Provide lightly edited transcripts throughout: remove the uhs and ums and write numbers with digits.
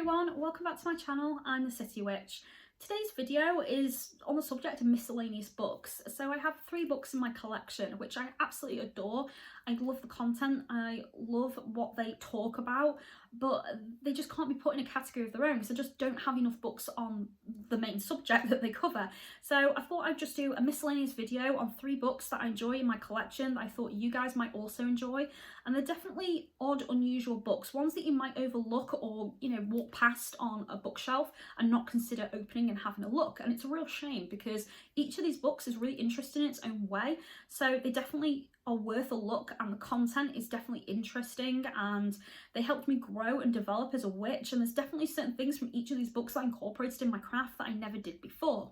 everyone, welcome back to my channel. I'm the City Witch. Today's video is on the subject of miscellaneous books. So I have 3 books in my collection which I absolutely adore. I love the content, I love what they talk about, but they just can't be put in a category of their own because I just don't have enough books on the main subject that they cover. So I thought I'd just do a miscellaneous video on 3 books that I enjoy in my collection that I thought you guys might also enjoy. And they're definitely odd, unusual books, ones that you might overlook or, walk past on a bookshelf and not consider opening and having a look. And it's a real shame because each of these books is really interesting in its own way. So they definitely are worth a look, and the content is definitely interesting, and they helped me grow and develop as a witch. And there's definitely certain things from each of these books that I incorporated in my craft that I never did before.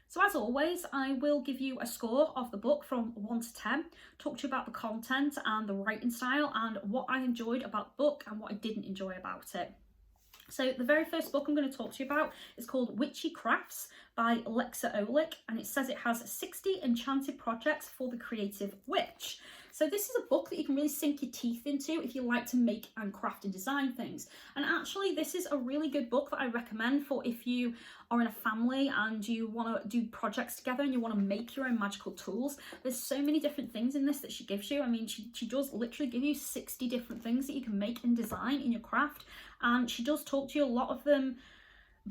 So as always, I will give you a score of the book from 1 to 10, talk to you about the content and the writing style and what I enjoyed about the book and what I didn't enjoy about it. So the very first book I'm going to talk to you about is called Witchy Crafts by Lexa Olick, and it says it has 60 enchanted projects for the creative witch. So this is a book that you can really sink your teeth into if you like to make and craft and design things. And actually this is a really good book that I recommend for if you are in a family and you want to do projects together and you want to make your own magical tools. There's so many different things in this that she gives you. I mean, she does literally give you 60 different things that you can make and design in your craft. And she does talk to you, a lot of them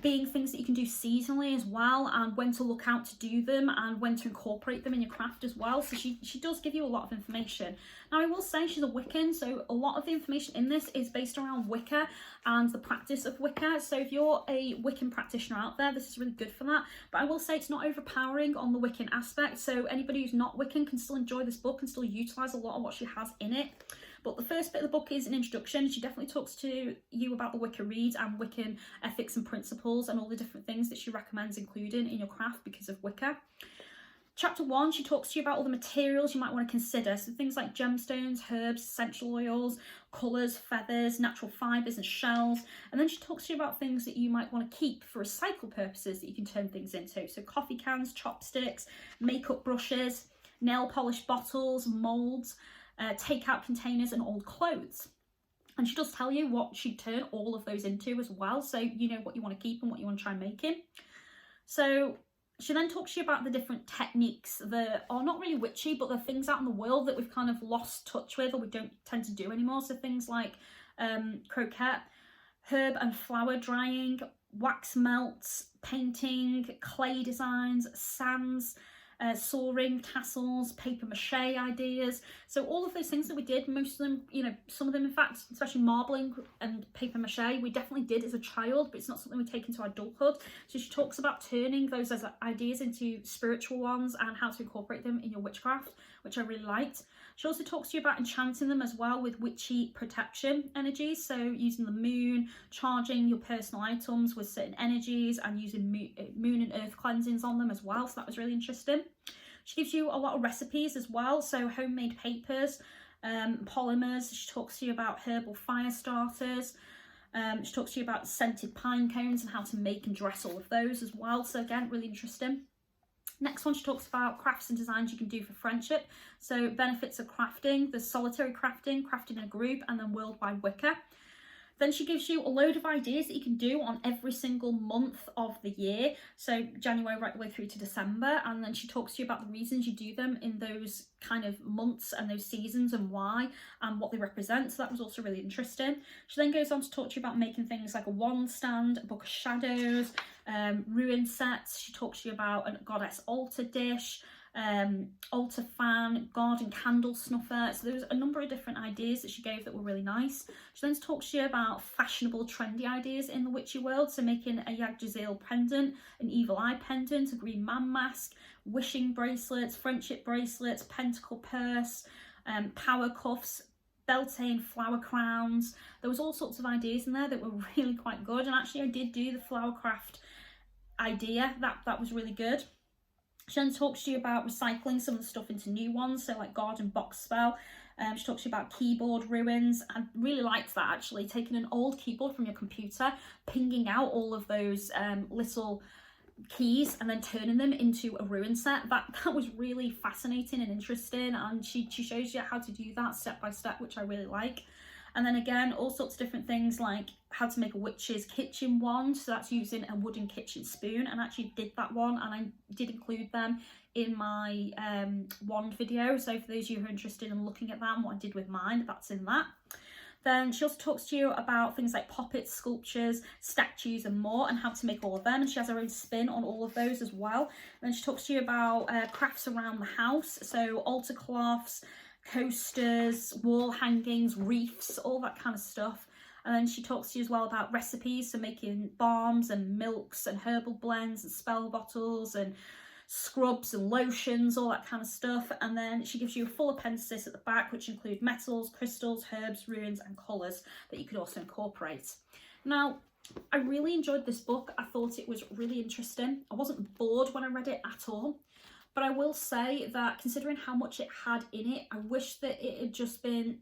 being things that you can do seasonally as well, and when to look out to do them and when to incorporate them in your craft as well. So she does give you a lot of information. Now I will say she's a Wiccan, so a lot of the information in this is based around Wicca and the practice of Wicca. So if you're a Wiccan practitioner out there, this is really good for that. But I will say it's not overpowering on the Wiccan aspect, so anybody who's not Wiccan can still enjoy this book and still utilise a lot of what she has in it. But the first bit of the book is an introduction. She definitely talks to you about the Wicca read and Wiccan ethics and principles and all the different things that she recommends including in your craft because of Wicca. Chapter 1, she talks to you about all the materials you might want to consider. So things like gemstones, herbs, essential oils, colours, feathers, natural fibres and shells. And then she talks to you about things that you might want to keep for recycle purposes that you can turn things into. So coffee cans, chopsticks, makeup brushes, nail polish bottles, moulds, takeout containers and old clothes. And she does tell you what she'd turn all of those into as well, so you know what you want to keep and what you want to try making. So she then talks to you about the different techniques that are not really witchy, but the things out in the world that we've kind of lost touch with or we don't tend to do anymore. So things like croquet, herb and flower drying, wax melts, painting, clay designs, sands, soaring, tassels, paper mache ideas. So all of those things that we did, most of them, some of them in fact, especially marbling and paper mache, we definitely did as a child, but it's not something we take into adulthood. So she talks about turning those as ideas into spiritual ones and how to incorporate them in your witchcraft, which I really liked. She also talks to you about enchanting them as well with witchy protection energies, so using the moon, charging your personal items with certain energies and using moon and earth cleansings on them as well, so that was really interesting. She gives you a lot of recipes as well, so homemade papers, polymers. She talks to you about herbal fire starters. She talks to you about scented pine cones and how to make and dress all of those as well, so again, really interesting. Next one, she talks about crafts and designs you can do for friendship. So benefits of crafting, there's solitary crafting, crafting in a group, and then worldwide Wicca. Then she gives you a load of ideas that you can do on every single month of the year. So January right the way through to December. And then she talks to you about the reasons you do them in those kind of months and those seasons and why and what they represent. So that was also really interesting. She then goes on to talk to you about making things like a wand stand, a book of shadows, ruin sets. She talks to you about a goddess altar dish, altar fan, garden candle snuffer. So there was a number of different ideas that she gave that were really nice. She then talks to you about fashionable trendy ideas in the witchy world, so making a Yggdrasil pendant, an evil eye pendant, a green man mask, wishing bracelets, friendship bracelets, pentacle purse, power cuffs, Beltane flower crowns. There was all sorts of ideas in there that were really quite good, and actually I did do the flower craft idea, that was really good. She then talks to you about recycling some of the stuff into new ones, so like garden box spell. She talks to you about keyboard ruins. I really liked that actually, taking an old keyboard from your computer, pinging out all of those little keys and then turning them into a ruin set. That was really fascinating and interesting, and she shows you how to do that step by step, which I really like. And then again, all sorts of different things like how to make a witch's kitchen wand. So that's using a wooden kitchen spoon, and I actually did that one, and I did include them in my wand video. So for those of you who are interested in looking at that and what I did with mine, that's in that. Then she also talks to you about things like puppets, sculptures, statues and more, and how to make all of them. And she has her own spin on all of those as well. And then she talks to you about crafts around the house. So altar cloths, coasters, wall hangings, wreaths, all that kind of stuff. And then she talks to you as well about recipes, so making balms and milks and herbal blends and spell bottles and scrubs and lotions, all that kind of stuff. And then she gives you a full appendices at the back, which include metals, crystals, herbs, runes and colours that you could also incorporate. Now, I really enjoyed this book. I thought it was really interesting. I wasn't bored when I read it at all. But I will say that considering how much it had in it, I wish that it had just been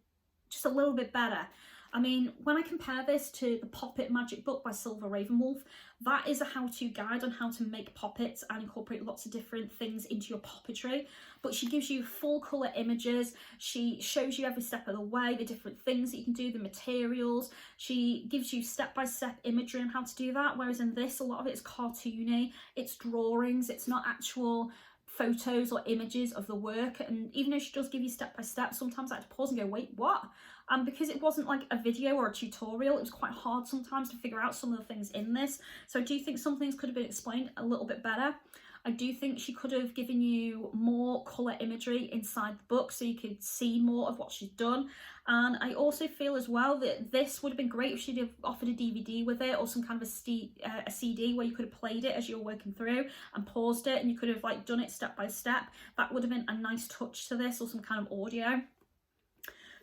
just a little bit better. I mean, when I compare this to the Poppet Magic book by Silver Ravenwolf, that is a how-to guide on how to make poppets and incorporate lots of different things into your puppetry. But she gives you full colour images. She shows you every step of the way, the different things that you can do, the materials. She gives you step-by-step imagery on how to do that. Whereas in this, a lot of it is cartoony. It's drawings. It's not actual photos or images of the work. And even though she does give you step by step, sometimes I had to pause and go, wait, what? And because it wasn't like a video or a tutorial, it was quite hard sometimes to figure out some of the things in this. So I do think some things could have been explained a little bit better. I do think she could have given you more colour imagery inside the book so you could see more of what she's done. And I also feel as well that this would have been great if she'd have offered a DVD with it, or some kind of a CD where you could have played it as you were working through and paused it, and you could have like done it step by step. That would have been a nice touch to this, or some kind of audio.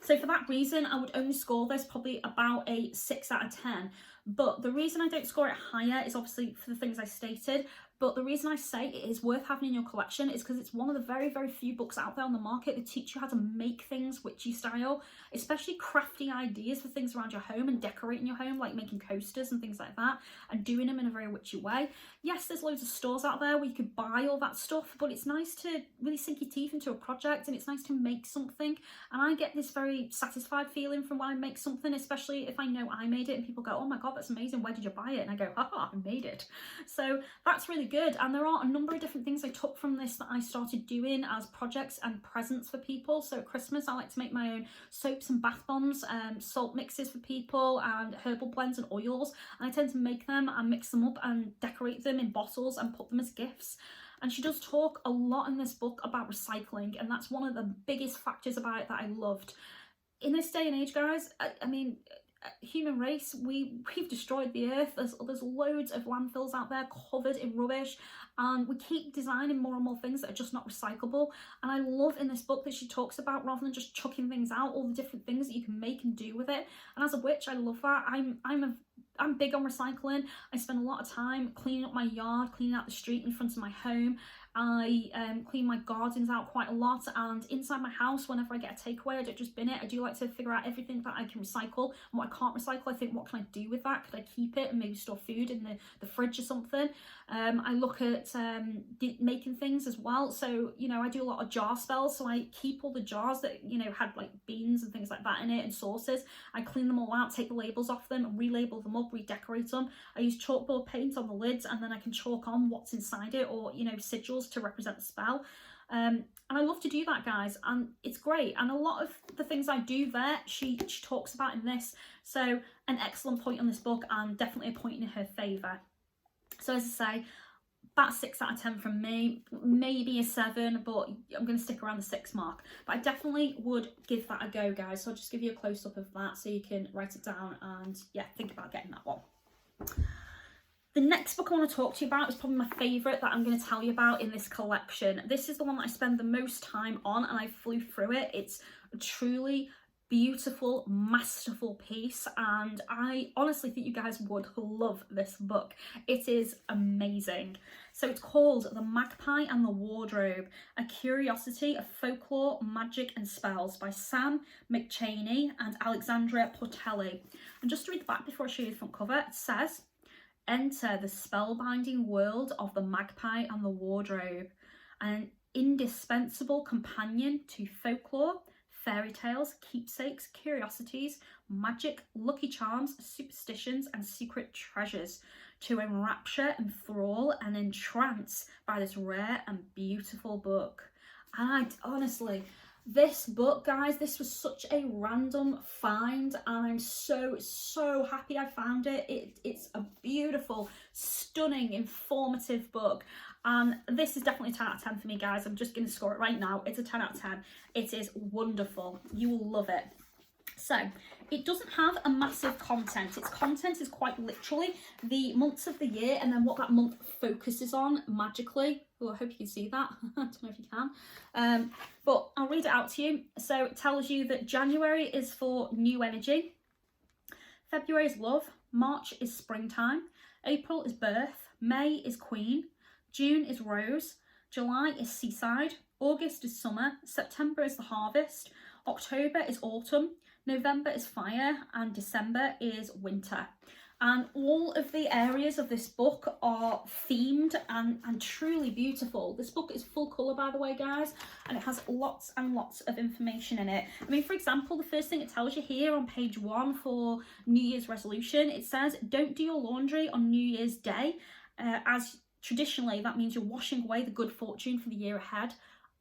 So for that reason, I would only score this probably about a 6 out of 10. But the reason I don't score it higher is obviously for the things I stated. But the reason I say it is worth having in your collection is because it's one of the very, very few books out there on the market that teach you how to make things witchy style, especially crafty ideas for things around your home and decorating your home, like making coasters and things like that, and doing them in a very witchy way. Yes, there's loads of stores out there where you could buy all that stuff, but it's nice to really sink your teeth into a project, and it's nice to make something. And I get this very satisfied feeling from when I make something, especially if I know I made it and people go, oh my god, that's amazing, where did you buy it? And I go, haha, I made it. So that's really good. And there are a number of different things I took from this that I started doing as projects and presents for people. So at Christmas I like to make my own soaps and bath bombs, salt mixes for people, and herbal blends and oils, and I tend to make them and mix them up and decorate them in bottles and put them as gifts. And she does talk a lot in this book about recycling, and that's one of the biggest factors about it that I loved. In this day and age, guys, I mean, human race, we've destroyed the earth. There's loads of landfills out there covered in rubbish, and we keep designing more and more things that are just not recyclable. And I love in this book that she talks about, rather than just chucking things out, all the different things that you can make and do with it. And as a witch, I love that. I'm big on recycling. I spend a lot of time cleaning up my yard, cleaning out the street in front of my home. I clean my gardens out quite a lot, and inside my house, whenever I get a takeaway, I don't just bin it. I do like to figure out everything that I can recycle and what I can't recycle. I think, what can I do with that? Could I keep it and maybe store food in the fridge or something? I look at making things as well. So, you know, I do a lot of jar spells, so I keep all the jars that, you know, had like beans and things like that in it and sauces. I clean them all out, take the labels off them and relabel them up, redecorate them. I use chalkboard paint on the lids, and then I can chalk on what's inside it, or, you know, sigils to represent the spell. And I love to do that, guys, and it's great. And a lot of the things I do there, she talks about in this. So an excellent point on this book, and definitely a point in her favour. So as I say, about 6 out of 10 from me, maybe a 7, but I'm going to stick around the 6 mark. But I definitely would give that a go, guys. So I'll just give you a close-up of that so you can write it down and, yeah, think about getting that one. The next book I want to talk to you about is probably my favourite that I'm going to tell you about in this collection. This is the one that I spend the most time on, and I flew through it. It's a truly beautiful, masterful piece, and I honestly think you guys would love this book. It is amazing. So it's called The Magpie and the Wardrobe, A Curiosity of Folklore, Magic and Spells by Sam McChaney and Alexandra Portelli. And just to read the back before I show you the front cover, it says, "Enter the spellbinding world of the magpie and the wardrobe, an indispensable companion to folklore, fairy tales, keepsakes, curiosities, magic, lucky charms, superstitions, and secret treasures to enrapture, enthrall, and entrance by this rare and beautiful book. And honestly, this book, guys, this was such a random find, and I'm so happy I found it. It's a beautiful, stunning, informative book, and this is definitely a 10 out of 10 for me, guys. I'm just going to score it right now. It's a 10 out of 10. It is wonderful. You will love it. So it doesn't have a massive content. Its content is quite literally the months of the year and then what that month focuses on magically. Oh, I hope you can see that. I don't know if you can. But I'll read it out to you. So it tells you that January is for new energy. February is love. March is springtime. April is birth. May is queen. June is rose. July is seaside. August is summer. September is the harvest. October is autumn. November is fire, and December is winter. And all of the areas of this book are themed and truly beautiful. This book is full colour, by the way, guys, and it has lots and lots of information in it. I mean, for example, the first thing it tells you here on page 1 for New Year's resolution, it says, don't do your laundry on New Year's Day, as traditionally that means you're washing away the good fortune for the year ahead.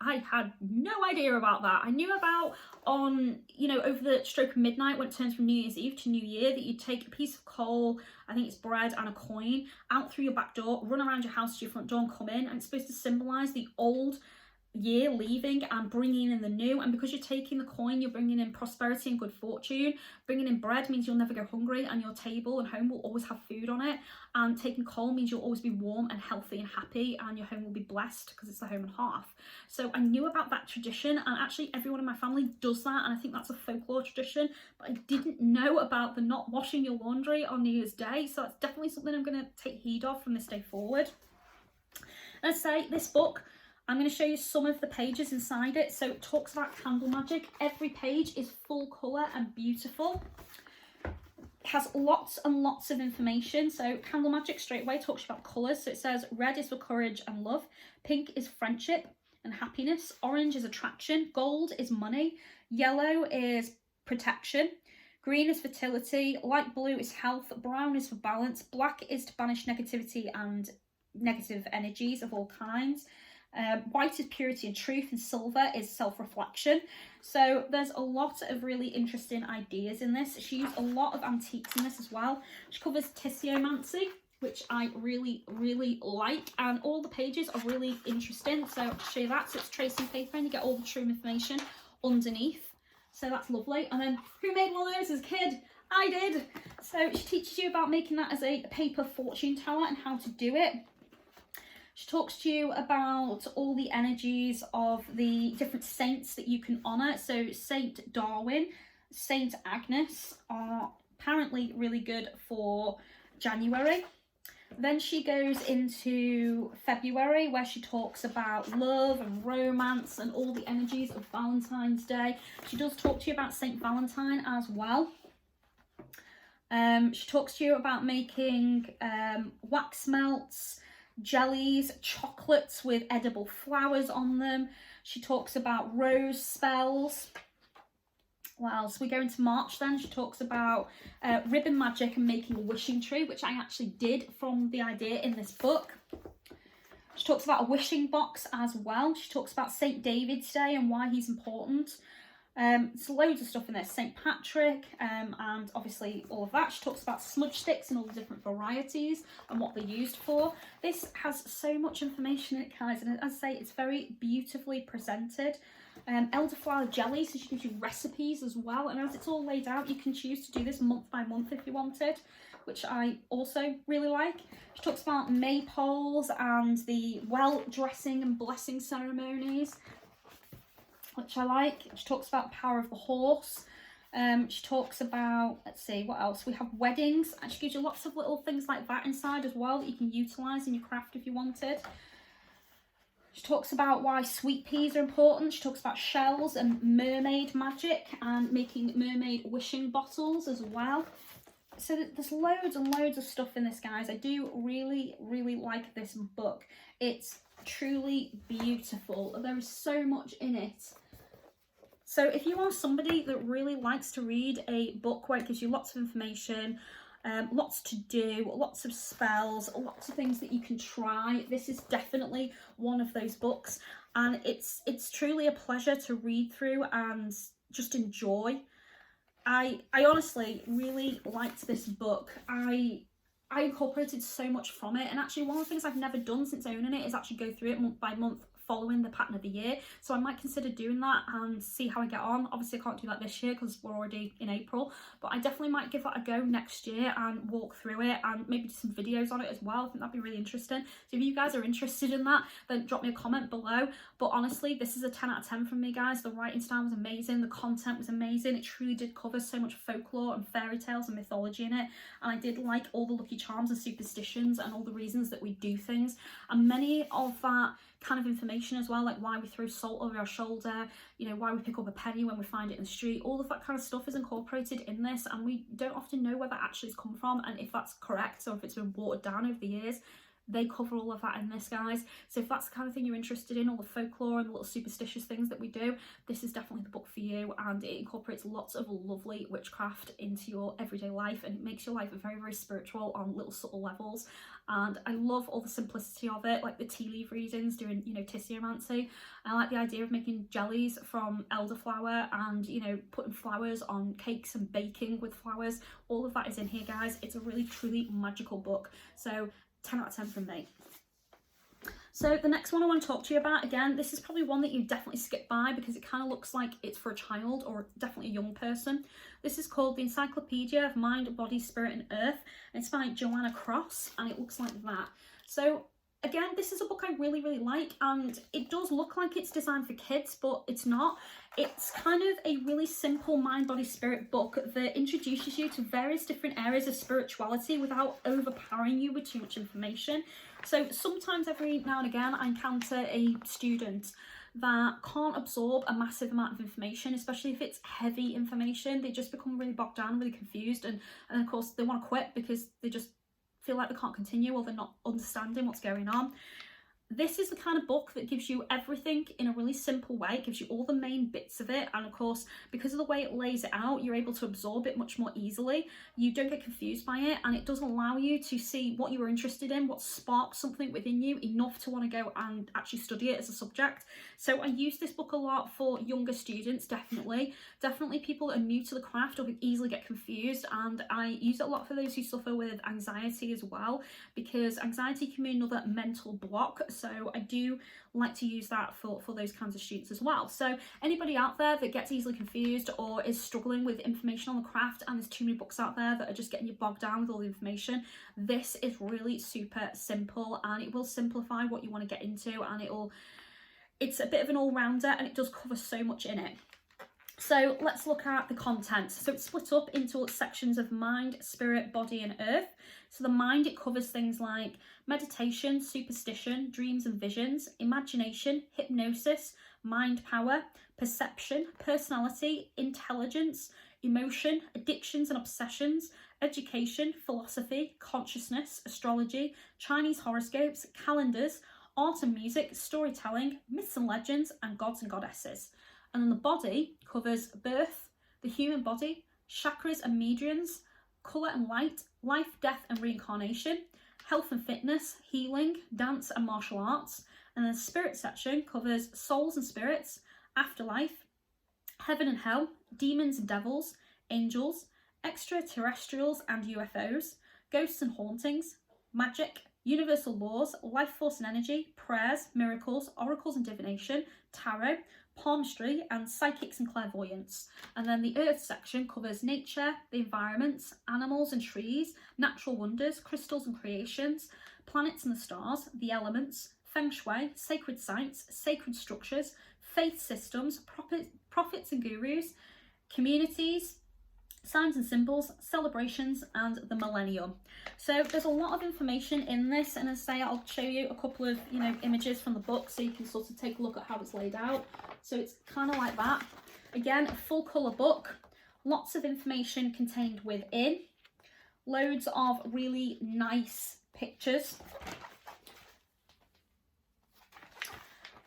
I had no idea about that. I knew about on, over the stroke of midnight when it turns from New Year's Eve to New Year, that you take a piece of coal, I think it's bread and a coin, out through your back door, run around your house to your front door and come in, and it's supposed to symbolise the old year leaving and bringing in the new. And because you're taking the coin, you're bringing in prosperity and good fortune. Bringing in bread means you'll never go hungry and your table and home will always have food on it. And taking coal means you'll always be warm and healthy and happy, and your home will be blessed because it's the home and hearth. So I knew about that tradition, and actually everyone in my family does that, and I think that's a folklore tradition, but I didn't know about the not washing your laundry on New Year's Day. So it's definitely something I'm going to take heed of from this day forward. Let's say this book, I'm going to show you some of the pages inside it. So it talks about candle magic. Every page is full colour and beautiful. It has lots and lots of information. So candle magic straight away talks about colours. So it says red is for courage and love. Pink is friendship and happiness. Orange is attraction. Gold is money. Yellow is protection. Green is fertility. Light blue is health. Brown is for balance. Black is to banish negativity and negative energies of all kinds. White is purity and truth, and silver is self-reflection. So there's a lot of really interesting ideas in this. She used a lot of antiques in this as well. She covers tisseomancy, which I really like, and all the pages are really interesting. So I'll show you that. So it's tracing paper and you get all the true information underneath. So that's lovely. And then who made one of those as a kid? I did. So she teaches you about making that as a paper fortune teller and how to do it. She talks to you about all the energies of the different saints that you can honour. So Saint Darwin, Saint Agnes are apparently really good for January. Then she goes into February, where she talks about love and romance and all the energies of Valentine's Day. She does talk to you about Saint Valentine as well. She talks to you about making wax melts, jellies, chocolates with edible flowers on them. She talks about rose spells. What else? We go into March then. She talks about ribbon magic and making a wishing tree, which I actually did from the idea in this book. She talks about a wishing box as well. She talks about St. David's Day and why he's important. There's loads of stuff in there. St. Patrick and obviously all of that. She talks about smudge sticks and all the different varieties and what they're used for. This has so much information in it, guys, and as I say, it's very beautifully presented. Elderflower jelly, so she gives you recipes as well, and as it's all laid out, you can choose to do this month by month if you wanted, which I also really like. She talks about maypoles and the well dressing and blessing ceremonies, which I like. She talks about the power of the horse. She talks about, let's see, what else? We have weddings, and she gives you lots of little things like that inside as well that you can utilise in your craft if you wanted. She talks about why sweet peas are important. She talks about shells and mermaid magic and making mermaid wishing bottles as well. So there's loads and loads of stuff in this, guys. I do really like this book. It's truly beautiful. There is so much in it. So if you are somebody that really likes to read a book where it gives you lots of information, lots to do, lots of spells, lots of things that you can try, this is definitely one of those books, and it's truly a pleasure to read through and just enjoy. I honestly really liked this book. I incorporated so much from it, and actually one of the things I've never done since owning it is actually go through it month by month following the pattern of the year, so I might consider doing that and see how I get on. Obviously I can't do that this year because we're already in April, but I definitely might give that a go next year and walk through it and maybe do some videos on it as well. I think that'd be really interesting. So if you guys are interested in that, then drop me a comment below. But honestly, this is a 10 out of 10 from me, guys. The writing style was amazing, the content was amazing, it truly did cover so much folklore and fairy tales and mythology in it, and I did like all the lucky charms and superstitions and all the reasons that we do things, and many of that kind of information as well, like why we throw salt over our shoulder, you know, why we pick up a penny when we find it in the street. All of that kind of stuff is incorporated in this, and we don't often know where that actually has come from and if that's correct or if it's been watered down over the years. They cover all of that in this, guys. So if that's the kind of thing you're interested in, all the folklore and the little superstitious things that we do, this is definitely the book for you, and it incorporates lots of lovely witchcraft into your everyday life, and it makes your life very, very spiritual on little subtle levels. And I love all the simplicity of it, like the tea leaf readings, doing, you know, tisseomancy. I like the idea of making jellies from elderflower and, you know, putting flowers on cakes and baking with flowers. All of that is in here, guys. It's a really, truly magical book. So 10 out of 10 from me. So the next one I want to talk to you about, again, this is probably one that you definitely skip by because it kind of looks like it's for a child or definitely a young person. This is called The Encyclopedia of Mind, Body, Spirit and Earth. It's by Joanna Cross, and it looks like that. So again, this is a book I really, really like, and it does look like it's designed for kids, but it's not. It's kind of a really simple mind, body, spirit book that introduces you to various different areas of spirituality without overpowering you with too much information. So sometimes every now and again I encounter a student that can't absorb a massive amount of information, especially if it's heavy information. They just become really bogged down, really confused, and of course they want to quit because they just feel like they can't continue or they're not understanding what's going on. This is the kind of book that gives you everything in a really simple way. It gives you all the main bits of it, and of course, because of the way it lays it out, you're able to absorb it much more easily. You don't get confused by it, and it does allow you to see what you were interested in, what sparks something within you enough to want to go and actually study it as a subject. So I use this book a lot for younger students, definitely people that are new to the craft or who easily get confused, and I use it a lot for those who suffer with anxiety as well, because anxiety can be another mental block. So I do like to use that for those kinds of students as well. So anybody out there that gets easily confused or is struggling with information on the craft, and there's too many books out there that are just getting you bogged down with all the information, this is really super simple, and it will simplify what you want to get into, and it's a bit of an all-rounder, and it does cover so much in it. So let's look at the content. So it's split up into sections of mind, spirit, body and earth. So the mind, it covers things like meditation, superstition, dreams and visions, imagination, hypnosis, mind power, perception, personality, intelligence, emotion, addictions and obsessions, education, philosophy, consciousness, astrology, Chinese horoscopes, calendars, art and music, storytelling, myths and legends, and gods and goddesses. And then the body covers birth, the human body, chakras and medians, colour and light, life, death and reincarnation, health and fitness, healing, dance and martial arts. And then the spirit section covers souls and spirits, afterlife, heaven and hell, demons and devils, angels, extraterrestrials and UFOs, ghosts and hauntings, magic, universal laws, life force and energy, prayers, miracles, oracles and divination, tarot, palmistry and psychics and clairvoyance. And then the earth section covers nature, the environment, animals and trees, natural wonders, crystals and creations, planets and the stars, the elements, feng shui, sacred sites, sacred structures, faith systems, prophets and gurus, communities, signs and symbols, celebrations and the millennium. So there's a lot of information in this, and as I say, I'll show you a couple of images from the book so you can sort of take a look at how it's laid out. So it's kind of like that. Again, a full colour book, lots of information contained within, loads of really nice pictures.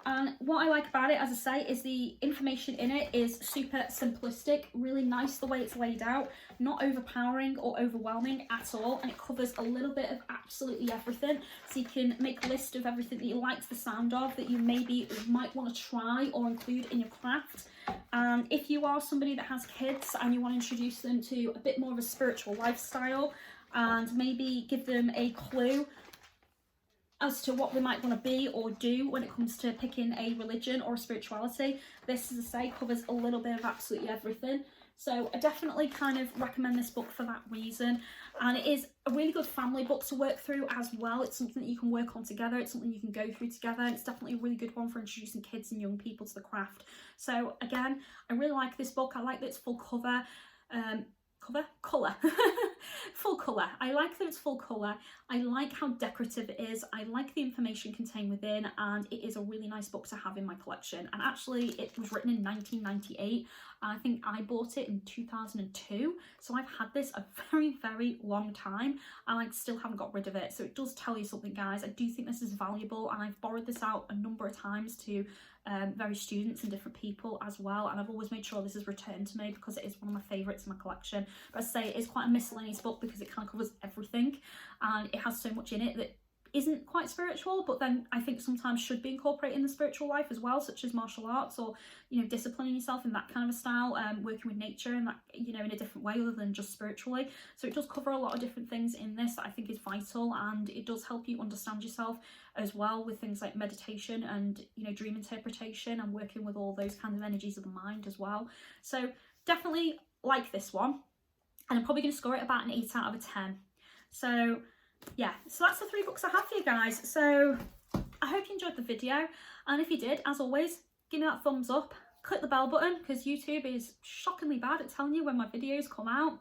And what I like about it, as I say, is the information in it is super simplistic, really nice the way it's laid out, not overpowering or overwhelming at all, and it covers a little bit of absolutely everything. So you can make a list of everything that you like the sound of, that you maybe might want to try or include in your craft. And if you are somebody that has kids and you want to introduce them to a bit more of a spiritual lifestyle and maybe give them a clue as to what they might want to be or do when it comes to picking a religion or a spirituality, this, as I say, covers a little bit of absolutely everything. So I definitely kind of recommend this book for that reason. And it is a really good family book to work through as well. It's something that you can work on together. It's something you can go through together. It's definitely a really good one for introducing kids and young people to the craft. So again, I really like this book. I like that it's full cover. Colour. Full colour. I like that it's full colour. I like how decorative it is. I like the information contained within, and it is a really nice book to have in my collection. And actually it was written in 1998. I think I bought it in 2002, so I've had this a very, very long time and I still haven't got rid of it. So it does tell you something, guys. I do think this is valuable, and I've borrowed this out a number of times to various students and different people as well, and I've always made sure this is returned to me because it is one of my favourites in my collection. But as I say, it is quite a miscellaneous book because it kind of covers everything, and it has so much in it that isn't quite spiritual, but then I think sometimes should be incorporated in the spiritual life as well, such as martial arts, or, you know, disciplining yourself in that kind of a style, working with nature and that, you know, in a different way other than just spiritually. So it does cover a lot of different things in this that I think is vital, and it does help you understand yourself as well with things like meditation and, you know, dream interpretation and working with all those kinds of energies of the mind as well. So definitely like this one, and I'm probably going to score it about an 8 out of a 10. So yeah, so that's the 3 books I have for you guys. So I hope you enjoyed the video, and if you did, as always, give me that thumbs up, click the bell button because YouTube is shockingly bad at telling you when my videos come out.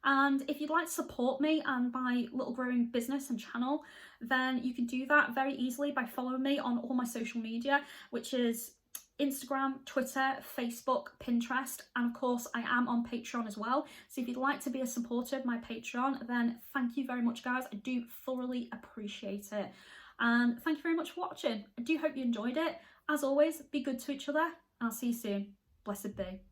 And if you'd like to support me and my little growing business and channel, then you can do that very easily by following me on all my social media, which is Instagram, Twitter, Facebook, Pinterest, and of course I am on Patreon as well. So if you'd like to be a supporter of my Patreon, then thank you very much, guys. I do thoroughly appreciate it. And thank you very much for watching. I do hope you enjoyed it. As always, be good to each other, and I'll see you soon. Blessed be.